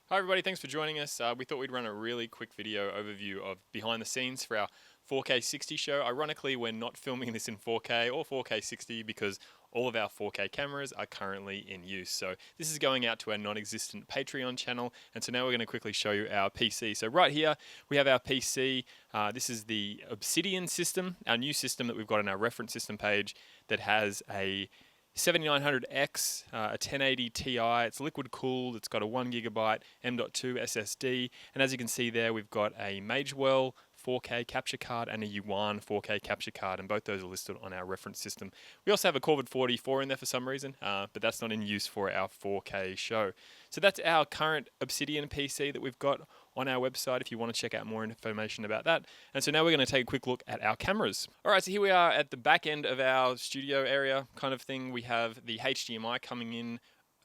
Hi everybody, thanks for joining us. We thought we'd run a really quick video overview of behind the scenes for our 4K 60 show. Ironically, we're not filming this in 4K or 4K 60 because all of our 4K cameras are currently in use. So this is going out to our non-existent Patreon channel, and so now we're going to quickly show you our PC. So right here we have our PC. This is the Obsidian system, our new system that we've got on our reference system page that has a 7900X, a 1080 Ti. It's liquid cooled. It's got a 1GB M.2 SSD, and as you can see there, we've got a Magewell 4K capture card and a Yuan 4K capture card, and both those are listed on our reference system. We also have a Corvid 44 in there for some reason, but that's not in use for our 4K show. So that's our current Obsidian PC that we've got on our website if you want to check out more information about that. And so now we're going to take a quick look at our cameras. All right, so here we are at the back end of our studio area kind of thing. We have the HDMI coming in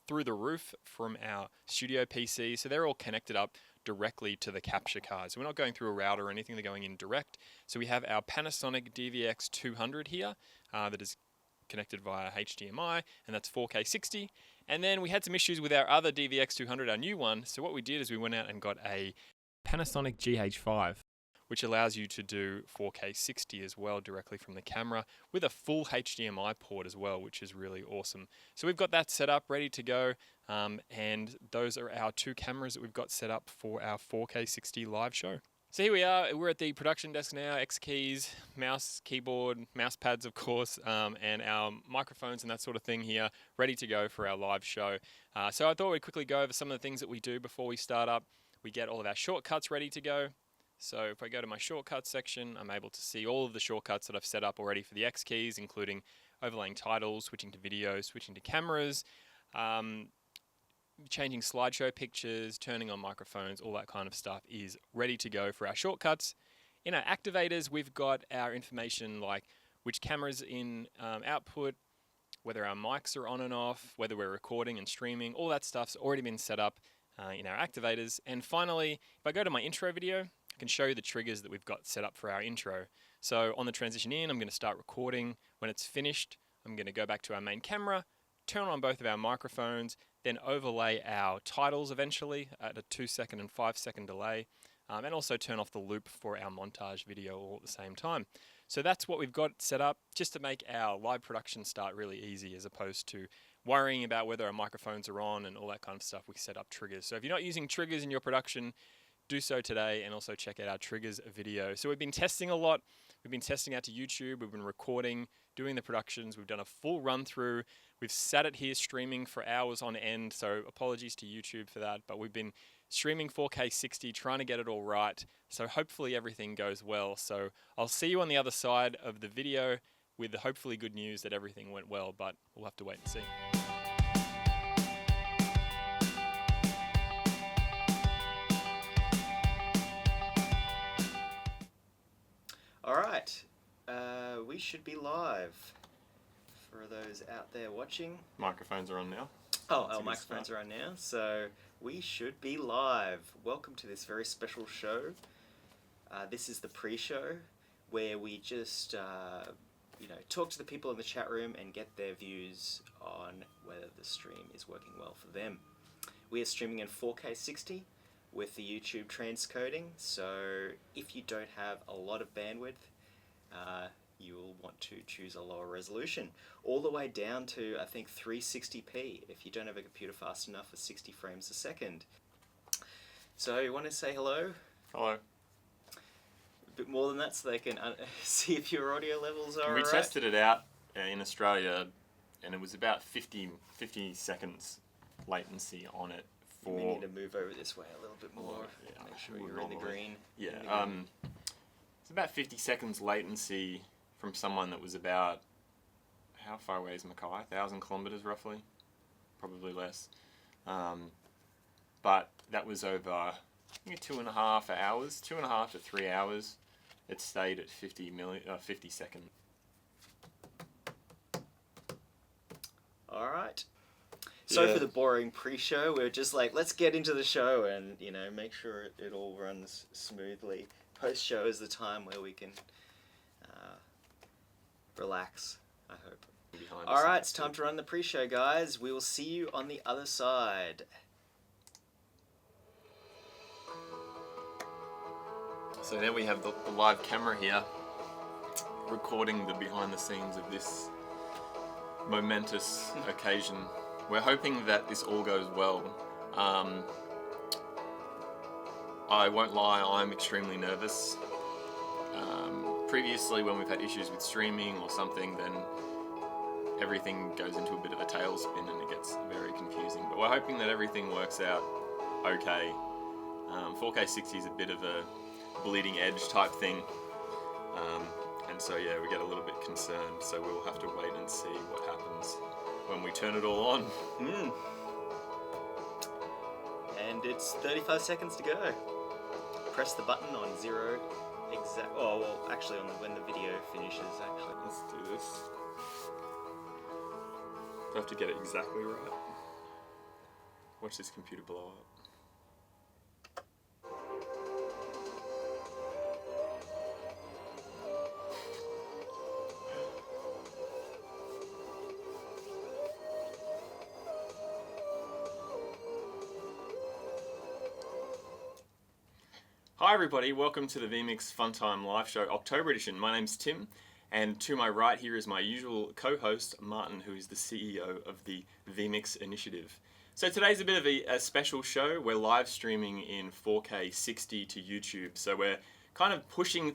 through the roof from our studio PC. So they're all connected up directly to the capture card. So we're not going through a router or anything, they're going in direct. So we have our Panasonic Gh4 here that is connected via HDMI, and that's 4K 60. And then we had some issues with our other DVX200, our new one. So what we did is we went out and got a Panasonic Gh5, which allows you to do 4K 60 as well directly from the camera with a full HDMI port as well, which is really awesome. So we've got that set up, ready to go, and those are our two cameras that we've got set up for our 4K 60 live show. So here we are, we're at the production desk now, X keys, mouse, keyboard, mouse pads of course, and our microphones and that sort of thing here, ready to go for our live show. So I thought we'd quickly go over some of the things that we do before we start up. We get all of our shortcuts ready to go. So if I go to my shortcuts section, I'm able to see all of the shortcuts that I've set up already for the X keys, including overlaying titles, switching to video, switching to cameras, changing slideshow pictures, turning on microphones, all that kind of stuff is ready to go for our shortcuts. In our activators, we've got our information like which camera's in output, whether our mics are on and off, whether we're recording and streaming, all that stuff's already been set up in our activators. And finally, if I go to my intro video, I can show you the triggers that we've got set up for our intro. So on the transition in, I'm going to start recording. When it's finished, I'm going to go back to our main camera, turn on both of our microphones, then overlay our titles eventually at a 2-second and 5-second delay, and also turn off the loop for our montage video all at the same time. So that's what we've got set up just to make our live production start really easy, as opposed to worrying about whether our microphones are on and all that kind of stuff. We set up triggers. So if you're not using triggers in your production, do so today, and also check out our triggers video. So we've been testing a lot. We've been testing out to YouTube. We've been recording, doing the productions. We've done a full run through. We've sat it here streaming for hours on end. So apologies to YouTube for that, but we've been streaming 4K 60, trying to get it all right. So hopefully everything goes well. So I'll see you on the other side of the video with the hopefully good news that everything went well, but we'll have to wait and see. Alright, we should be live for those out there watching. Microphones are on now. Oh, our microphones are on now, so we should be live. Welcome to this very special show. This is the pre-show where we just talk to the people in the chat room and get their views on whether the stream is working well for them. We are streaming in 4K 60 with the YouTube transcoding, so if you don't have a lot of bandwidth, you will want to choose a lower resolution, all the way down to I think 360p if you don't have a computer fast enough for 60 frames a second. So you want to say hello? Hello. A bit more than that so they can see if your audio levels are We right. tested it out in Australia, and it was about 50 seconds latency on it. We need to move over this way a little bit more. Yeah, make sure you're in the green. Yeah, it's about 50 seconds latency from someone that was about, how far away is Mackay? 1,000 kilometers roughly, probably less. But that was over, I think, 2.5 hours, 2.5 to 3 hours. It stayed at 50 seconds. All right. So for the boring pre-show, we're just like, let's get into the show and, make sure it all runs smoothly. Post-show is the time where we can relax, I hope. All right, it's time to run the pre-show, guys. We will see you on the other side. So now we have the live camera here recording the behind the scenes of this momentous occasion. We're hoping that this all goes well. I won't lie, I'm extremely nervous. Previously, when we've had issues with streaming or something, then everything goes into a bit of a tailspin and it gets very confusing. But we're hoping that everything works out okay. 4K 60 is a bit of a bleeding edge type thing. And so yeah, we get a little bit concerned. So we'll have to wait and see what happens when we turn it all on. And it's 35 seconds to go. Press the button on 0 exact. Oh well, actually, on when the video finishes. Actually, Let's do this. I have to get it exactly right. Watch this computer blow up. Hi everybody, welcome to the vMix Funtime Live Show October edition. My name's Tim, and to my right here is my usual co-host Martin, who is the CEO of the vMix initiative. So today's a bit of a special show. We're live streaming in 4K 60 to YouTube, so we're kind of pushing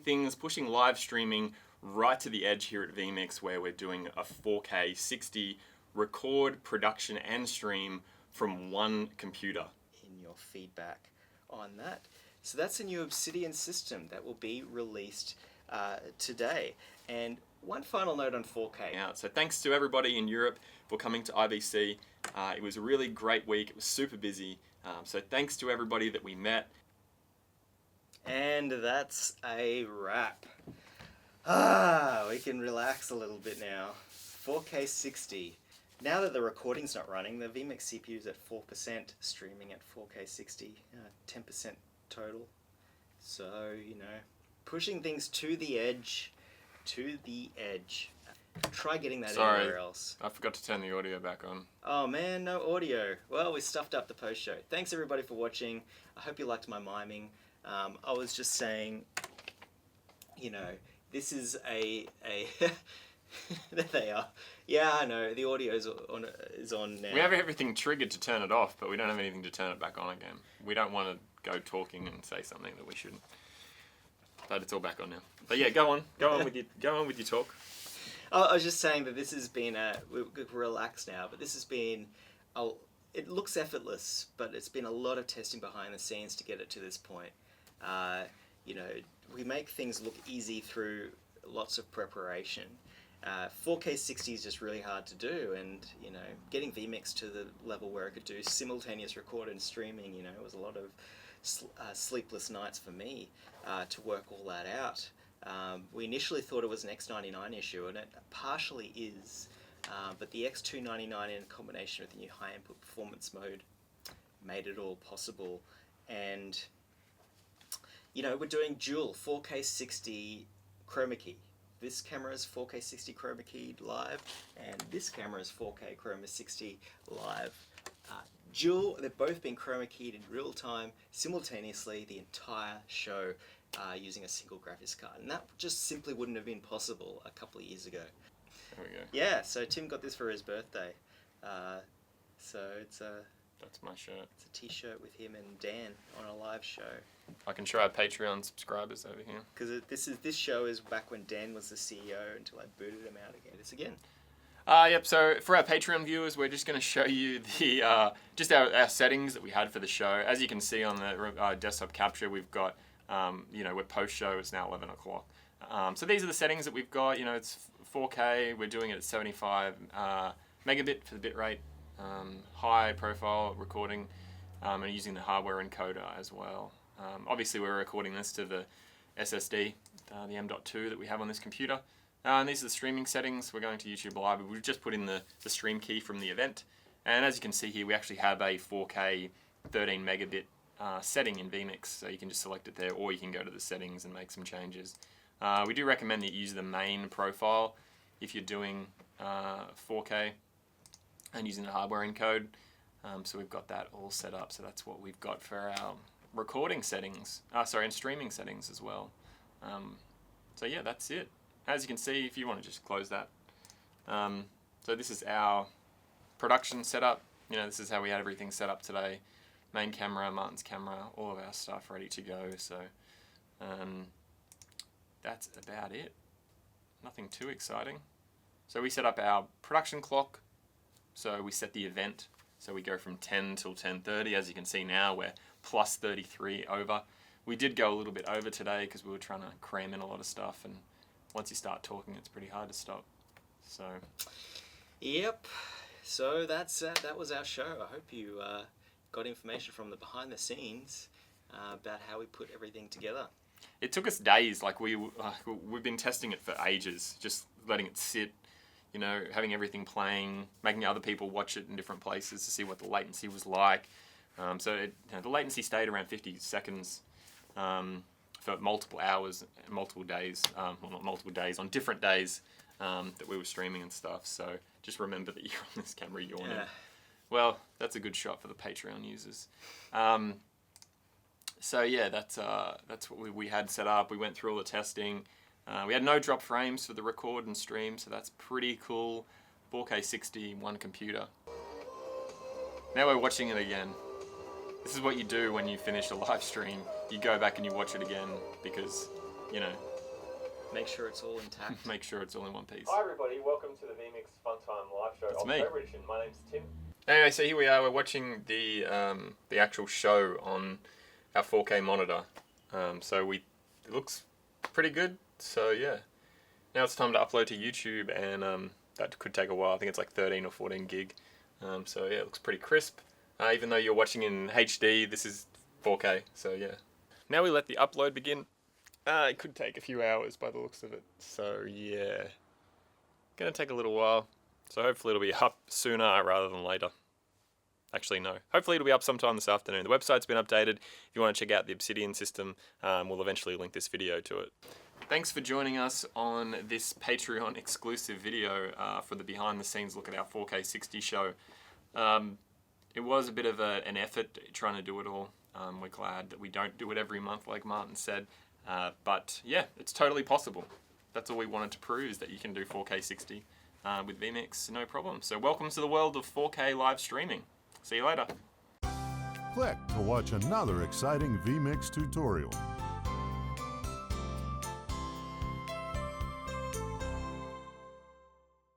live streaming right to the edge here at vMix, where we're doing a 4K 60 record, production and stream from one computer. in your feedback on that. So that's a new Obsidian system that will be released today. And one final note on 4K. Out. So thanks to everybody in Europe for coming to IBC. It was a really great week. It was super busy. So thanks to everybody that we met. And that's a wrap. We can relax a little bit now. 4K 60. Now that the recording's not running, the vMix CPU is at 4%, streaming at 4K 60, 10% total. So, you know, pushing things to the edge. Try getting that anywhere else. I forgot to turn the audio back on. Oh man, no audio. Well, we stuffed up the post show. Thanks everybody for watching. I hope you liked my miming. I was just saying, you know, this is a there they are. Yeah, I know. The audio is on now. We have everything triggered to turn it off, but we don't have anything to turn it back on again. We don't want to go talking and say something that we shouldn't. But it's all back on now. But yeah, go on with your talk. I was just saying that this has been we're relaxed now, but this has been it looks effortless, but it's been a lot of testing behind the scenes to get it to this point. You know, we make things look easy through lots of preparation. 4K 60 is just really hard to do, and you know, getting vMix to the level where it could do simultaneous record and streaming, you know, it was a lot of sleepless nights for me to work all that out. We initially thought it was an X99 issue, and it partially is, but the X299 in combination with the new high input performance mode made it all possible. And you know, we're doing dual 4K 60 chroma key. This camera is 4K 60 chroma keyed live, and this camera is 4K chroma 60 live. Dual, they've both been chroma keyed in real time, simultaneously, the entire show using a single graphics card. And that just simply wouldn't have been possible a couple of years ago. There we go. Yeah, so Tim got this for his birthday. So it's That's my shirt. it's a t-shirt with him and Dan on a live show. I can show our Patreon subscribers over here. Because this show is back when Dan was the CEO until I booted him out again. This again. Yep, so for our Patreon viewers, we're just going to show you the just our settings that we had for the show. As you can see on the desktop capture, we've got, you know, we're post-show, it's now 11 o'clock. So these are the settings that we've got. You know, it's 4K, we're doing it at 75 megabit for the bit rate, high profile recording, and using the hardware encoder as well. Obviously, we're recording this to the SSD, the M.2 that we have on this computer. And these are the streaming settings. We're going to YouTube Live. We've just put in the stream key from the event. And as you can see here, we actually have a 4K 13 megabit setting in vMix. So you can just select it there, or you can go to the settings and make some changes. We do recommend that you use the main profile if you're doing 4K and using the hardware encode. So we've got that all set up. So that's what we've got for our recording settings, and streaming settings as well. So yeah, that's it. As you can see, if you want to just close that. So this is our production setup. You know, this is how we had everything set up today. Main camera, Martin's camera, all of our stuff ready to go. So that's about it. Nothing too exciting. So we set up our production clock. So we set the event. So we go from 10 till 10:30. As you can see now, we're plus 33 over. We did go a little bit over today because we were trying to cram in a lot of stuff, and once you start talking, it's pretty hard to stop. So, yep. So that was our show. I hope you got information from the behind the scenes about how we put everything together. It took us days. Like we've been testing it for ages, just letting it sit. You know, having everything playing, making other people watch it in different places to see what the latency was like. So the latency stayed around 50 seconds for multiple hours, multiple days. Well, not multiple days, on different days that we were streaming and stuff. So just remember that you're on this camera yawning. Yeah. Well, that's a good shot for the Patreon users. So yeah, that's what we had set up. We went through all the testing. We had no drop frames for the record and stream, so that's pretty cool. 4K 60, one computer. Now we're watching it again. This is what you do when you finish a live stream. You go back and you watch it again because, you know. Make sure it's all intact. Make sure it's all in one piece. Hi everybody, welcome to the vMix Funtime live show. It's me. October edition. My name's Tim. Anyway, so here we are. We're watching the actual show on our 4K monitor. It looks pretty good. So yeah, now it's time to upload to YouTube, and that could take a while. I think it's like 13 or 14 gig. So yeah, it looks pretty crisp. Even though you're watching in HD, this is 4K. So yeah. Now we let the upload begin. It could take a few hours by the looks of it. So yeah, gonna take a little while. So hopefully it'll be up sooner rather than later. Actually, no. Hopefully it'll be up sometime this afternoon. The website's been updated. If you want to check out the Obsidian system, we'll eventually link this video to it. Thanks for joining us on this Patreon exclusive video for the behind the scenes look at our 4K 60 show. It was a bit of an effort trying to do it all. We're glad that we don't do it every month like Martin said. But yeah, it's totally possible. That's all we wanted to prove, is that you can do 4K 60 with vMix, no problem. So welcome to the world of 4K live streaming. See you later. Click to watch another exciting vMix tutorial.